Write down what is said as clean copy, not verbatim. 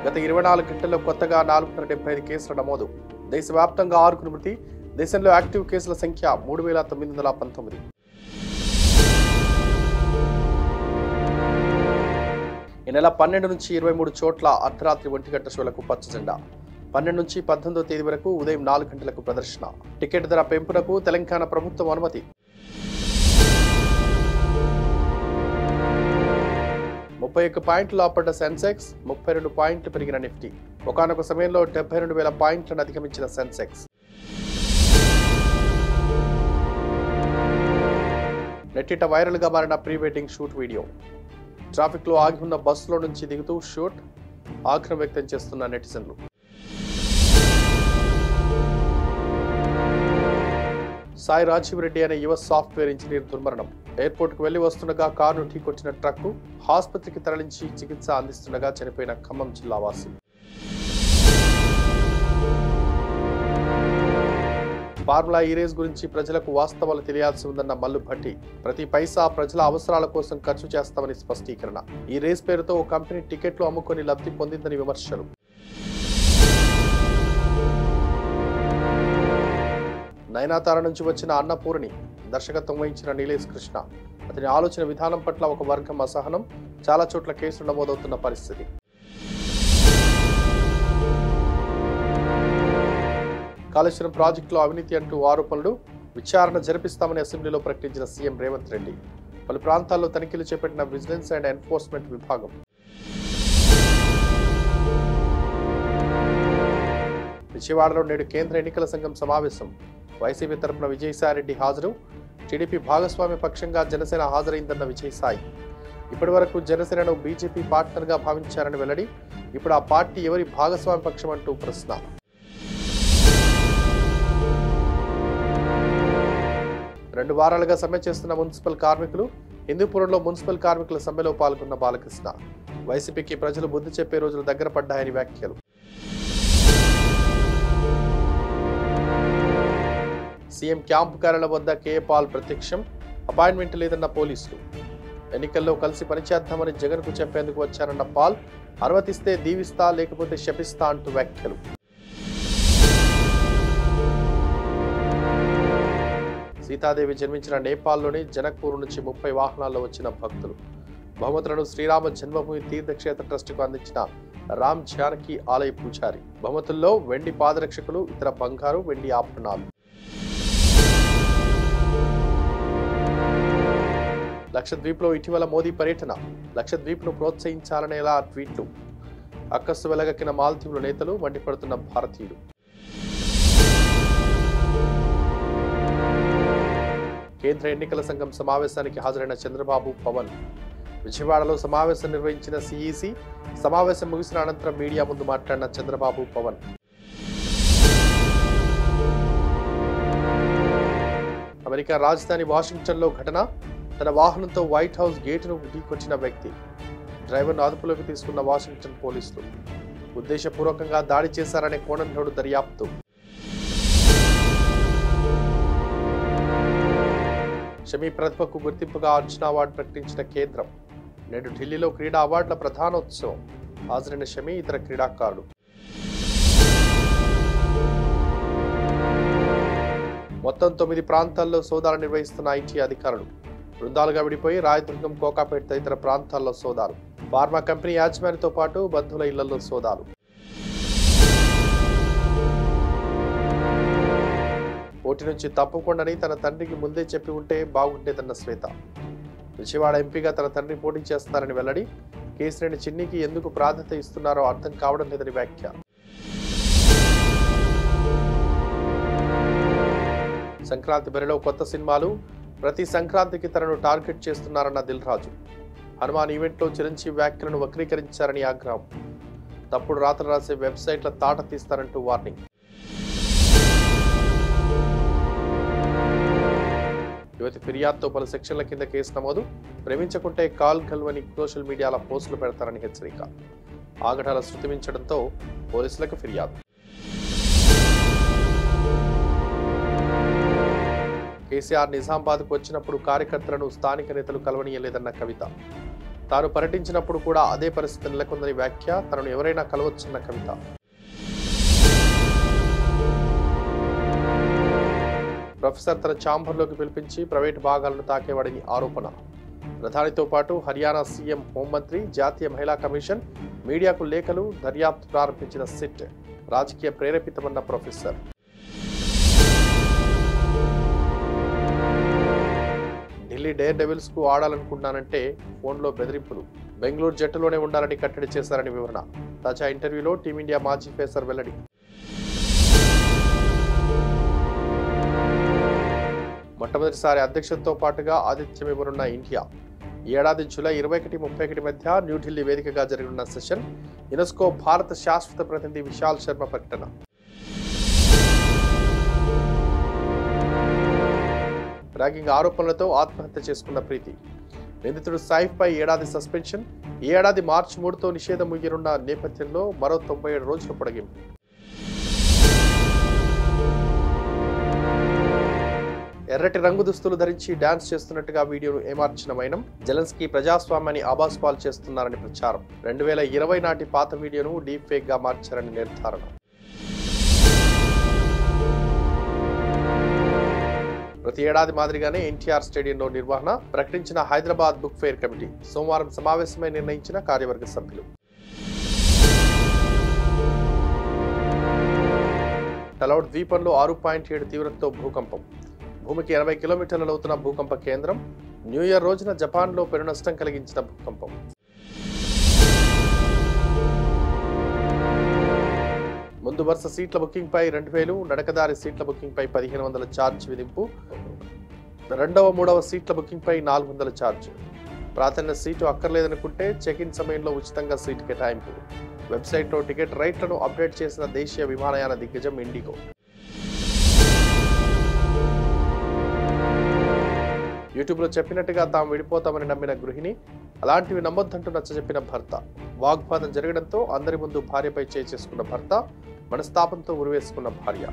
గత 24 గంటల్లో కొత్తగా 475 కేసులు నమోదు. దేశవ్యాప్తంగా 6 మృతి. దేశంలో యాక్టివ్ కేసుల సంఖ్య 3919. ఈ నెల 12 నుంచి 23 చోట్ల అర్ధరాత్రి 1 గంట షోలకు పచ్చజెండా. 12 నుంచి 18వ తేదీ వరకు ఉదయం 4 గంటలకు ప్రదర్శన. టికెట్ ధర పెంపునకు తెలంగాణ ప్రభుత్వం అనుమతి. 31 పాయింట్లు లాభపడ్డ సెన్సెక్స్, 32 పాయింట్లు పెరిగిన నిఫ్టీ. ఒకానొక సమయంలో 72,000 పాయింట్లను అధిగమించిన సెన్సెక్స్. నెట్టిట వైరల్గా మారిన ప్రీ వెడ్డింగ్ షూట్ వీడియో. ట్రాఫిక్లో ఆగి ఉన్న బస్సులో నుంచి దిగుతూ షూట్. ఆగ్రహం వ్యక్తం చేస్తున్న నెటిజన్లు. సాయి రాజీవ్ రెడ్డి అనే యువ సాఫ్ట్వేర్ ఇంజనీర్ దుర్మరణం. ఎయిర్పోర్ట్కు వెళ్లి వస్తుండగా కారును ఢీకొట్టిన ట్రక్కు ఆసుపత్రికి తరలించి చికిత్స అందిస్తుండగా చనిపోయిన ఖమ్మం జిల్లా వాసి. ఫార్ములా ఈ రేస్ గురించి ప్రజలకు వాస్తవాలు తెలియాల్సి ఉందన్న మల్లు భట్టి. ప్రతి పైసా ప్రజల అవసరాల కోసం ఖర్చు చేస్తామని స్పష్టీకరణ. ఈ రేస్ పేరుతో ఓ కంపెనీ టికెట్లు అమ్ముకొని లబ్ధి పొందిందని విమర్శలు. నయనాతార నుంచి వచ్చిన అన్నపూర్ణి దర్శకత్వం వహించిన నీలేష్ కృష్ణ. అతని ఆలోచన విధానం పట్ల ఒక వర్గం అసహనం. చాలా చోట్ల కేసులు నమోదవుతున్న పరిస్థితి. కాళేశ్వరం ప్రాజెక్టులో అవినీతి అంటూ ఆరోపణలు. విచారణ జరిపిస్తామని అసెంబ్లీలో ప్రకటించిన సీఎం రేవంత్ రెడ్డి. పలు ప్రాంతాల్లో తనిఖీలు చేపట్టిన విజిలెన్స్ అండ్ ఎన్ఫోర్స్మెంట్ విభాగం. విజయవాడలో నేడు కేంద్ర ఎన్నికల సంఘం సమావేశం. వైసీపీ తరపున విజయసాయిరెడ్డి హాజరు. టీడీపీ భాగస్వామ్య పక్షంగా జనసేన హాజరైందన్న విజయసాయి. ఇప్పటి వరకు జనసేనను బీజేపీ పార్ట్నర్గా భావించారని వెల్లడి. ఇప్పుడు ఆ పార్టీ ఎవరి భాగస్వామ్య పక్షం అంటూ ప్రశ్న. 2 వారాలుగా సమ్మె చేస్తున్న మున్సిపల్ కార్మికులు. హిందూపురంలో మున్సిపల్ కార్మికుల సమ్మెలో పాల్గొన్న బాలకృష్ణ. వైసీపీకి ప్రజలు బుద్ధి చెప్పే రోజులు దగ్గర పడ్డాయని వ్యాఖ్యలు. సీఎం క్యాంపు కార్యాలయం వద్ద కేఏ పాల్ ప్రత్యక్షం. అపాయింట్మెంట్ లేదన్న పోలీసులు. ఎన్నికల్లో కలిసి పనిచేద్దామని జగన్ కు చెప్పేందుకు వచ్చారన్న పాల్. అనుమతిస్తే దీవిస్తా, లేకపోతే శపిస్తా అంటూ వ్యాఖ్యలు. సీతాదేవి జన్మించిన నేపాల్లోని జనక్పూర్ నుంచి 30 వాహనాల్లో వచ్చిన భక్తులు. బహుమతులను శ్రీరామ జన్మభూమి తీర్థక్షేత్ర ట్రస్టుకు అందించిన రామ్ జానకి ఆలయ పూజారి. బహుమతుల్లో వెండి పాదరక్షకులు, ఇతర బంగారు, వెండి ఆభరణాలు. లక్షద్వీప్లో ఇటీవల మోదీ పర్యటన. లక్షద్వీప్ను ప్రోత్సహించాలనేలా ట్వీట్లు. అక్కస్సు వెలగక్కిన మాల్దీవుల నేతలు, మండిపడుతున్న భారతీయులు. కేంద్ర ఎన్నికల సంఘం సమావేశానికి హాజరైన చంద్రబాబు, పవన్. విజయవాడలో సమావేశం నిర్వహించిన సిఈసి. సమావేశం ముగిసిన అనంతరం మీడియా ముందు మాట్లాడిన చంద్రబాబు, పవన్. అమెరికా రాజధాని వాషింగ్టన్లో ఘటన. తన వాహనంతో వైట్ హౌస్ గేటును ఢీకొచ్చిన వ్యక్తి. డ్రైవర్ను అదుపులోకి తీసుకున్న వాషింగ్టన్ పోలీసులు. ఉద్దేశపూర్వకంగా దాడి చేశారనే కోణంలోని దర్యాప్తు. షమీ ప్రతిభకు గుర్తింపుగా అర్జున అవార్డు ప్రకటించిన కేంద్రం. నేడు ఢిల్లీలో క్రీడా అవార్డుల ప్రధానోత్సవం. హాజరైన షమీ, ఇతర క్రీడాకారులు. మొత్తం 9 ప్రాంతాల్లో సోదాలు నిర్వహిస్తున్న ఐటీ అధికారులు. బృందాలుగా విడిపోయి రాయదుర్గం, కోకాపేట తదితర ప్రాంతాల్లో సోదాలు. ఫార్మా కంపెనీ యాజమానితో పాటు బంధువుల ఇళ్లలో సోదాలు. పోటీ నుంచి తప్పకుండాని తన తండ్రికి ముందే చెప్పి ఉంటే బాగుండేదన్న శ్వేత. విజయవాడ ఎంపీగా తన తండ్రి పోటీ చేస్తారని వెల్లడి. కేసినేని చిన్నికి ఎందుకు ప్రాధాన్యత ఇస్తున్నారో అర్థం కావడం లేదని వ్యాఖ్య. సంక్రాంతి బరిలో కొత్త సినిమాలు. ప్రతి సంక్రాంతికి తనను టార్గెట్ చేస్తున్నారన్న దిల్ రాజు. హనుమాన్ ఈవెంట్లో చిరంజీవి వ్యాఖ్యలను వక్రీకరించారని ఆగ్రహం. తప్పుడు రాతలు రాసే వెబ్సైట్ల తాట తీస్తారంటూ వార్నింగ్. యువతి ఫిర్యాదుతో పలు సెక్షన్ల కింద కేసు నమోదు. ప్రేమించకుంటే కాల్ కల్వని సోషల్ మీడియాలో పోస్టులు పెడతారని హెచ్చరిక. ఆగడాల శృతిమించడంతో పోలీసులకు ఫిర్యాదు. కేసీఆర్ నిజామాబాద్కు వచ్చినప్పుడు కార్యకర్తలను స్థానిక నేతలు కలవనీయలేదన్న కవిత. తాను పర్యటించినప్పుడు కూడా అదే పరిస్థితి నెలకొందని వ్యాఖ్య. తనను ఎవరైనా కలవచ్చన్న కవిత. ప్రొఫెసర్ తన ఛాంబర్లోకి పిలిపించి ప్రైవేటు భాగాలను తాకేవాడని ఆరోపణ. ప్రధానితో పాటు హర్యానా సీఎం, హోంమంత్రి, జాతీయ మహిళా కమిషన్, మీడియాకు లేఖలు, దర్యాప్తు ప్రారంభించిన సిట్. రాజకీయ ప్రేరేపితమన్న ప్రొఫెసర్. ఢిల్లీ డేర్ డెవిల్స్ కు ఆడాలనుకున్నానంటే ఫోన్లో బెదిరింపులు. బెంగళూరు జట్టులోనే ఉండాలని కట్టడి చేశారని వివరణ. తాజా ఇంటర్వ్యూలో టీమిండియా మాజీ పేసర్ వెల్లడి. మొట్టమొదటిసారి అధ్యక్షుడితో పాటుగా ఆతిథ్యం ఇవ్వనున్న ఇండియా. ఈ ఏడాది జూలై 21-31 మధ్య న్యూఢిల్లీ వేదికగా జరగనున్న సెషన్. యునెస్కో భారత శాశ్వత ప్రతినిధి విశాల్ శర్మ ప్రకటన. ర్యాగింగ్ ఆరోపణలతో ఆత్మహత్య చేసుకున్న ప్రీతి. నిందితుడు సైఫ్ పై ఏడాది సస్పెన్షన్. ఈ ఏడాది మార్చి 3తో నిషేధం ముగియనున్న నేపథ్యంలో మరో 97 రోజుల పొడిగింపు. ఎర్రటి రంగు దుస్తులు ధరించి డాన్స్ చేస్తున్నట్టుగా వీడియోను ఏమార్చిన వైనం. జెలెన్స్కీ ప్రజాస్వామ్యాన్ని ఆబాస్పాలు చేస్తున్నారని ప్రచారం. 2020 నాటి పాత వీడియోను డీప్ ఫేక్ గా మార్చారని నిర్ధారణ. ప్రతి ఏడాది మాదిరిగానే ఎన్టీఆర్ స్టేడియంలో నిర్వహణ ప్రకటించిన హైదరాబాద్ బుక్ ఫెయిర్ కమిటీ. సోమవారం సమావేశమై నిర్ణయించిన కార్యవర్గ సభ్యులు. టలౌట్ ద్వీపంలో 6.7 తీవ్రతతో భూకంపం. భూమికి 80 కిలోమీటర్ల లోతున భూకంప కేంద్రం. న్యూ ఇయర్ రోజున జపాన్లో పెను నష్టం కలిగించిన భూకంపం. ముందు వరుస సీట్ల బుకింగ్ పై 2000, నడకదారి సీట్ల బుకింగ్ పై 1500 ఛార్జ్ విధింపు. రెండవ, మూడవ సీట్ల బుకింగ్ పై 400 ఛార్జ్. ప్రాధాన్య సీటు అక్కర్లేదనుకుంటే చెక్-ఇన్ సమయంలో ఉచితంగా సీటు కేటాయింపు. వెబ్సైట్లో టికెట్ రైట్లను అప్డేట్ చేసిన దేశీయ విమానయాన దిగ్గజం ఇండిగో. యూట్యూబ్లో చెప్పినట్టుగా తాము విడిపోతామని నమ్మిన గృహిణి. అలాంటివి నమ్మొద్దంటూ నచ్చజెప్పిన భర్త. వాగ్వాదం జరగడంతో అందరి ముందు భార్యపై చేసుకున్న భర్త. మనస్తాపంతో ఉరివేసుకున్న భార్య.